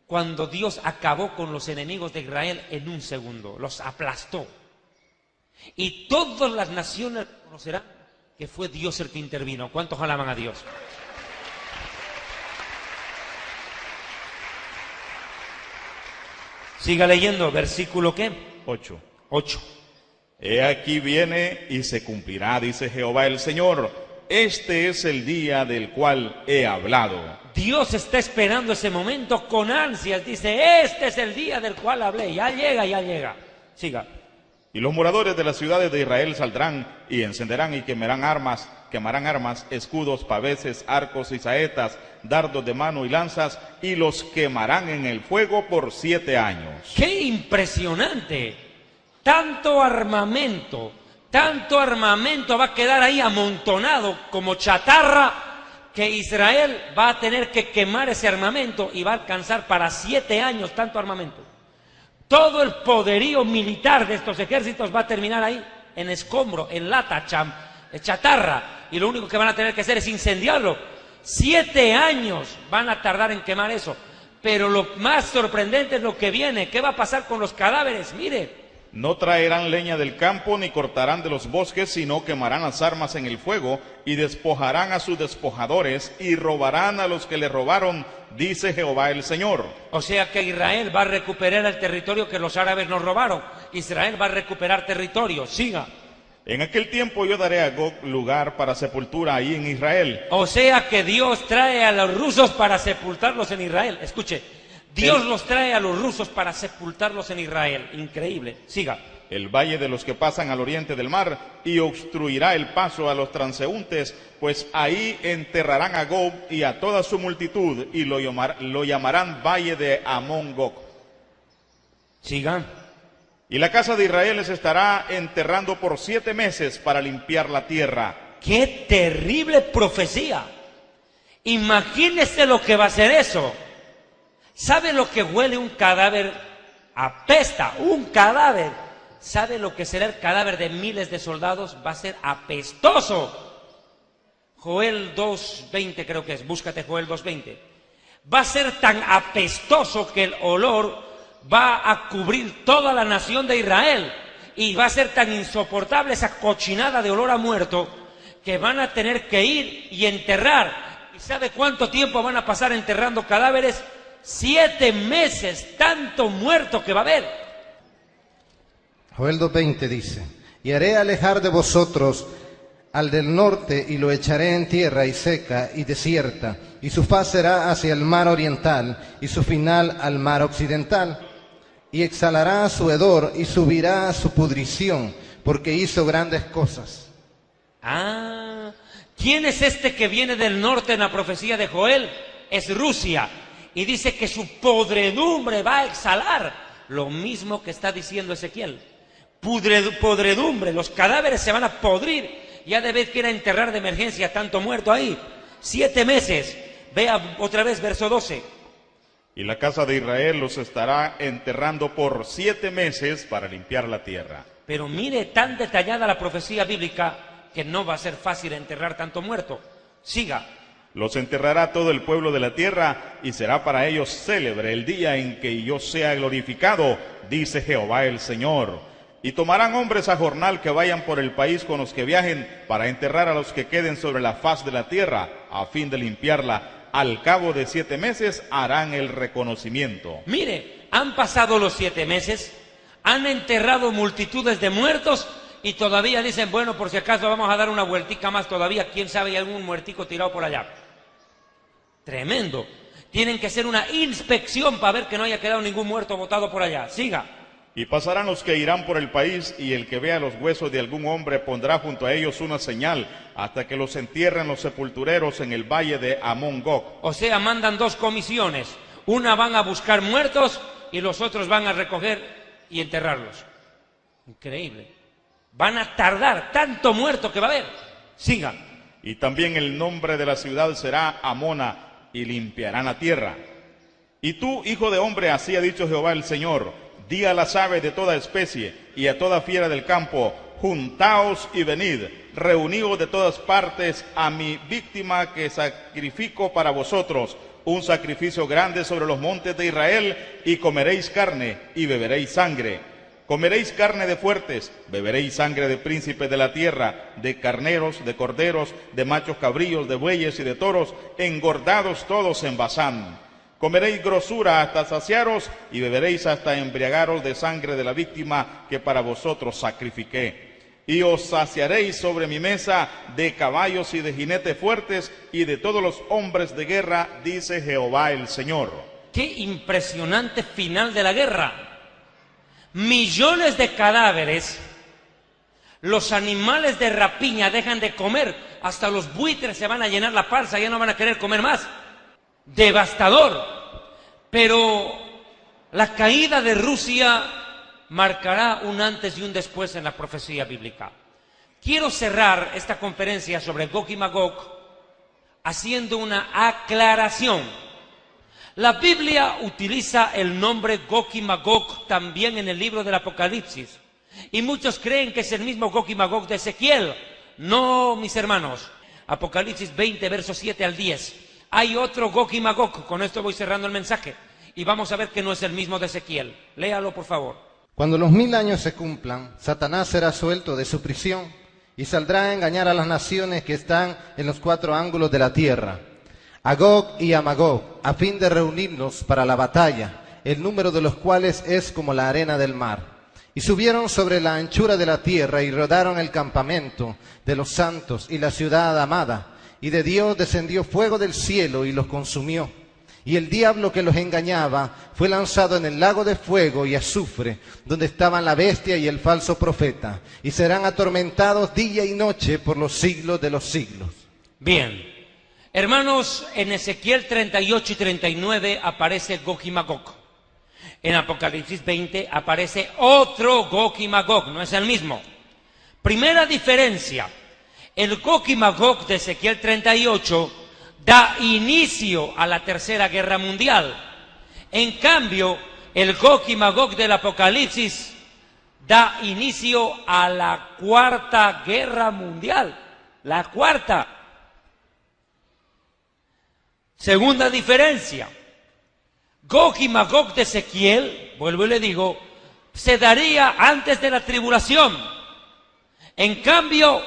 cuando Dios acabó con los enemigos de Israel en un segundo, los aplastó. Y todas las naciones conocerán que fue Dios el que intervino. ¿Cuántos alaban a Dios? Siga leyendo, versículo ¿qué? 8. 8. He aquí viene y se cumplirá, dice Jehová el Señor. Este es el día del cual he hablado. Dios está esperando ese momento con ansias. Dice, este es el día del cual hablé. Ya llega, ya llega. Siga. Y los moradores de las ciudades de Israel saldrán y encenderán y quemarán armas, escudos, paveses, arcos y saetas, dardos de mano y lanzas, y los quemarán en el fuego por 7 años. ¡Qué impresionante! Tanto armamento va a quedar ahí amontonado como chatarra, que Israel va a tener que quemar ese armamento y va a alcanzar para 7 años tanto armamento. Todo el poderío militar de estos ejércitos va a terminar ahí, en escombro, en lata, chatarra, y lo único que van a tener que hacer es incendiarlo. 7 años van a tardar en quemar eso. Pero lo más sorprendente es lo que viene. ¿Qué va a pasar con los cadáveres? Mire. No traerán leña del campo ni cortarán de los bosques, sino quemarán las armas en el fuego y despojarán a sus despojadores y robarán a los que le robaron, dice Jehová el Señor. O sea que Israel va a recuperar el territorio que los árabes nos robaron. Israel va a recuperar territorio. Siga. En aquel tiempo yo daré a Gog lugar para sepultura ahí en Israel. O sea que Dios trae a los rusos para sepultarlos en Israel. Escuche, Dios los trae a los rusos para sepultarlos en Israel. Increíble. Siga. El valle de los que pasan al oriente del mar, y obstruirá el paso a los transeúntes, pues ahí enterrarán a Gog y a toda su multitud, y lo llamarán valle de Amón Gog. Siga. Y la casa de Israel les estará enterrando por 7 meses para limpiar la tierra. ¡Qué terrible profecía! Imagínese lo que va a ser eso. ¿Sabe lo que huele un cadáver? Apesta, un cadáver. ¿Sabe lo que será el cadáver de miles de soldados? Va a ser apestoso. Joel 2:20 creo que es, búscate Joel 2:20. Va a ser tan apestoso que el olor va a cubrir toda la nación de Israel. Y va a ser tan insoportable esa cochinada de olor a muerto que van a tener que ir y enterrar. ¿Y sabe cuánto tiempo van a pasar enterrando cadáveres? 7 meses, tanto muerto que va a haber. Joel 2:20 dice, y haré alejar de vosotros al del norte, y lo echaré en tierra y seca y desierta, y su faz será hacia el mar oriental, y su final al mar occidental. Y exhalará su hedor, y subirá su pudrición, porque hizo grandes cosas. ¿Quién es este que viene del norte en la profecía de Joel? Es Rusia. Y dice que su podredumbre va a exhalar. Lo mismo que está diciendo Ezequiel. Podredumbre, los cadáveres se van a podrir. Ya de vez que ir a enterrar de emergencia tanto muerto ahí. 7 meses. Vea otra vez verso 12. Y la casa de Israel los estará enterrando por 7 meses para limpiar la tierra. Pero mire tan detallada la profecía bíblica que no va a ser fácil enterrar tanto muerto. Siga. Los enterrará todo el pueblo de la tierra y será para ellos célebre el día en que yo sea glorificado, dice Jehová el Señor. Y tomarán hombres a jornal que vayan por el país con los que viajen para enterrar a los que queden sobre la faz de la tierra a fin de limpiarla. Al cabo de 7 meses harán el reconocimiento. Mire, han pasado los 7 meses, han enterrado multitudes de muertos y todavía dicen, bueno, por si acaso vamos a dar una vueltica más todavía, quién sabe, hay algún muertico tirado por allá. Tremendo. Tienen que hacer una inspección para ver que no haya quedado ningún muerto botado por allá. Siga. Y pasarán los que irán por el país, y el que vea los huesos de algún hombre pondrá junto a ellos una señal, hasta que los entierren los sepultureros en el valle de Amón-Gog. O sea, mandan 2 comisiones. Una van a buscar muertos y los otros van a recoger y enterrarlos. Increíble. Van a tardar tanto muerto que va a haber. Siga. Y también el nombre de la ciudad será Amona, y limpiarán la tierra. Y tú, hijo de hombre, así ha dicho Jehová el Señor, di a las aves de toda especie y a toda fiera del campo, juntaos y venid, reuníos de todas partes a mi víctima que sacrifico para vosotros, un sacrificio grande sobre los montes de Israel, y comeréis carne y beberéis sangre. Comeréis carne de fuertes, beberéis sangre de príncipes de la tierra, de carneros, de corderos, de machos cabríos, de bueyes y de toros, engordados todos en Basán. Comeréis grosura hasta saciaros y beberéis hasta embriagaros de sangre de la víctima que para vosotros sacrifiqué. Y os saciaréis sobre mi mesa de caballos y de jinetes fuertes y de todos los hombres de guerra, dice Jehová el Señor. ¡Qué impresionante final de la guerra! Millones de cadáveres, los animales de rapiña dejan de comer, hasta los buitres se van a llenar la panza, ya no van a querer comer más. Devastador. Pero la caída de Rusia marcará un antes y un después en la profecía bíblica. Quiero cerrar esta conferencia sobre Gog y Magog haciendo una aclaración. La Biblia utiliza el nombre Gog y Magog también en el libro del Apocalipsis. Y muchos creen que es el mismo Gog y Magog de Ezequiel. No, mis hermanos. Apocalipsis 20, versos 7 al 10. Hay otro Gog y Magog. Con esto voy cerrando el mensaje. Y vamos a ver que no es el mismo de Ezequiel. Léalo, por favor. Cuando los 1000 años se cumplan, Satanás será suelto de su prisión y saldrá a engañar a las naciones que están en los 4 ángulos de la tierra, a Gog y a Magog, a fin de reunirlos para la batalla, el número de los cuales es como la arena del mar. Y subieron sobre la anchura de la tierra y rodaron el campamento de los santos y la ciudad amada. Y de Dios descendió fuego del cielo y los consumió. Y el diablo que los engañaba fue lanzado en el lago de fuego y azufre, donde estaban la bestia y el falso profeta, y serán atormentados día y noche por los siglos de los siglos. Bien. Hermanos, en Ezequiel 38 y 39 aparece Gog y Magog. En Apocalipsis 20 aparece otro Gog y Magog, no es el mismo. Primera diferencia, el Gog y Magog de Ezequiel 38 da inicio a la Tercera Guerra Mundial. En cambio, el Gog y Magog del Apocalipsis da inicio a la Cuarta Guerra Mundial. La cuarta. Segunda diferencia, Gog y Magog de Ezequiel, vuelvo y le digo, se daría antes de la tribulación. En cambio,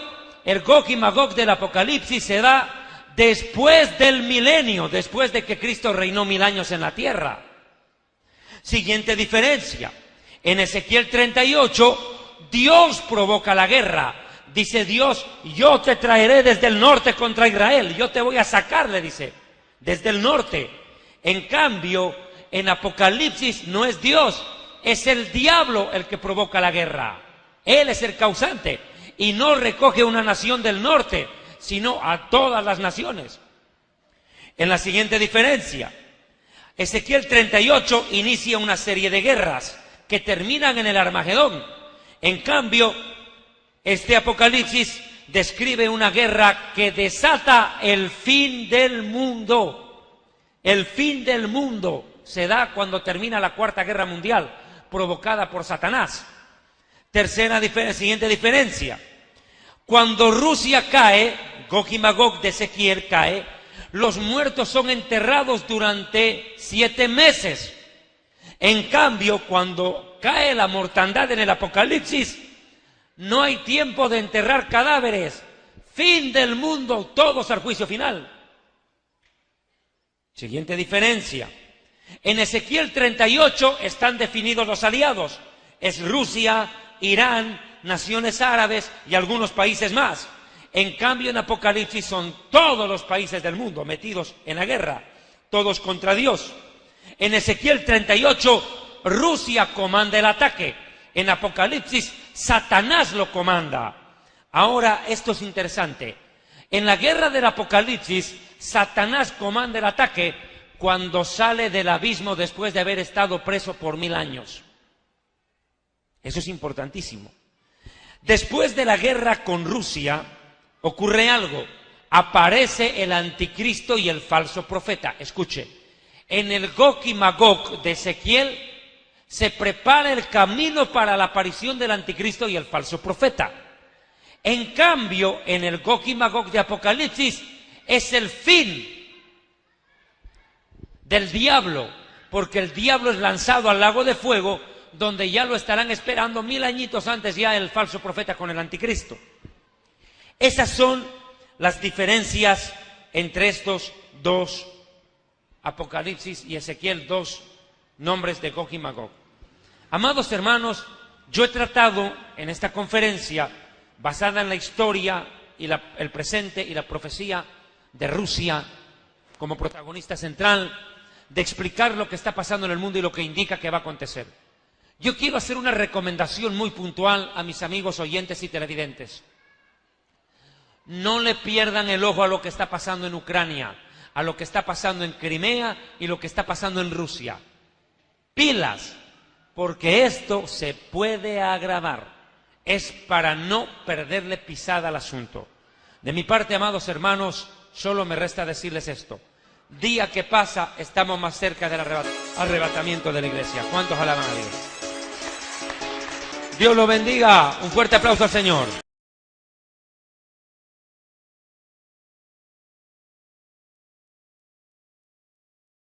el Gog y Magog del Apocalipsis se da después del milenio, después de que Cristo reinó 1000 años en la tierra. Siguiente diferencia, en Ezequiel 38, Dios provoca la guerra. Dice Dios, yo te traeré desde el norte contra Israel, yo te voy a sacar, le dice, desde el norte. En cambio, en Apocalipsis no es Dios, es el diablo el que provoca la guerra. Él es el causante y no recoge una nación del norte, sino a todas las naciones. En la siguiente diferencia, Ezequiel 38 inicia una serie de guerras que terminan en el Armagedón. En cambio, este Apocalipsis describe una guerra que desata el fin del mundo. El fin del mundo se da cuando termina la Cuarta Guerra Mundial, provocada por Satanás. Siguiente diferencia. Cuando Rusia cae, Gog y Magog de Ezequiel cae, los muertos son enterrados durante 7 meses. En cambio, cuando cae la mortandad en el Apocalipsis, no hay tiempo de enterrar cadáveres. Fin del mundo, todos al juicio final. Siguiente diferencia. En Ezequiel 38 están definidos los aliados. Es Rusia, Irán, naciones árabes y algunos países más. En cambio, en Apocalipsis son todos los países del mundo metidos en la guerra, todos contra Dios. En Ezequiel 38, Rusia comanda el ataque. En Apocalipsis, Satanás lo comanda. Ahora, esto es interesante. En la guerra del Apocalipsis, Satanás comanda el ataque cuando sale del abismo después de haber estado preso por 1000 años. Eso es importantísimo. Después de la guerra con Rusia, ocurre algo. Aparece el anticristo y el falso profeta. Escuche, en el Gog y Magog de Ezequiel se prepara el camino para la aparición del anticristo y el falso profeta. En cambio, en el Gog y Magog de Apocalipsis es el fin del diablo, porque el diablo es lanzado al lago de fuego, donde ya lo estarán esperando 1000 añitos antes ya el falso profeta con el anticristo. Esas son las diferencias entre estos dos Apocalipsis y Ezequiel, dos nombres de Gog y Magog. Amados hermanos, yo he tratado en esta conferencia, basada en la historia y el presente y la profecía de Rusia como protagonista central, de explicar lo que está pasando en el mundo y lo que indica que va a acontecer. Yo quiero hacer una recomendación muy puntual a mis amigos oyentes y televidentes. No le pierdan el ojo a lo que está pasando en Ucrania, a lo que está pasando en Crimea y lo que está pasando en Rusia. Pilas, porque esto se puede agravar. Es para no perderle pisada al asunto. De mi parte, amados hermanos, solo me resta decirles esto. Día que pasa, estamos más cerca del arrebatamiento de la iglesia. ¿Cuántos alaban a Dios? Dios lo bendiga. Un fuerte aplauso al Señor.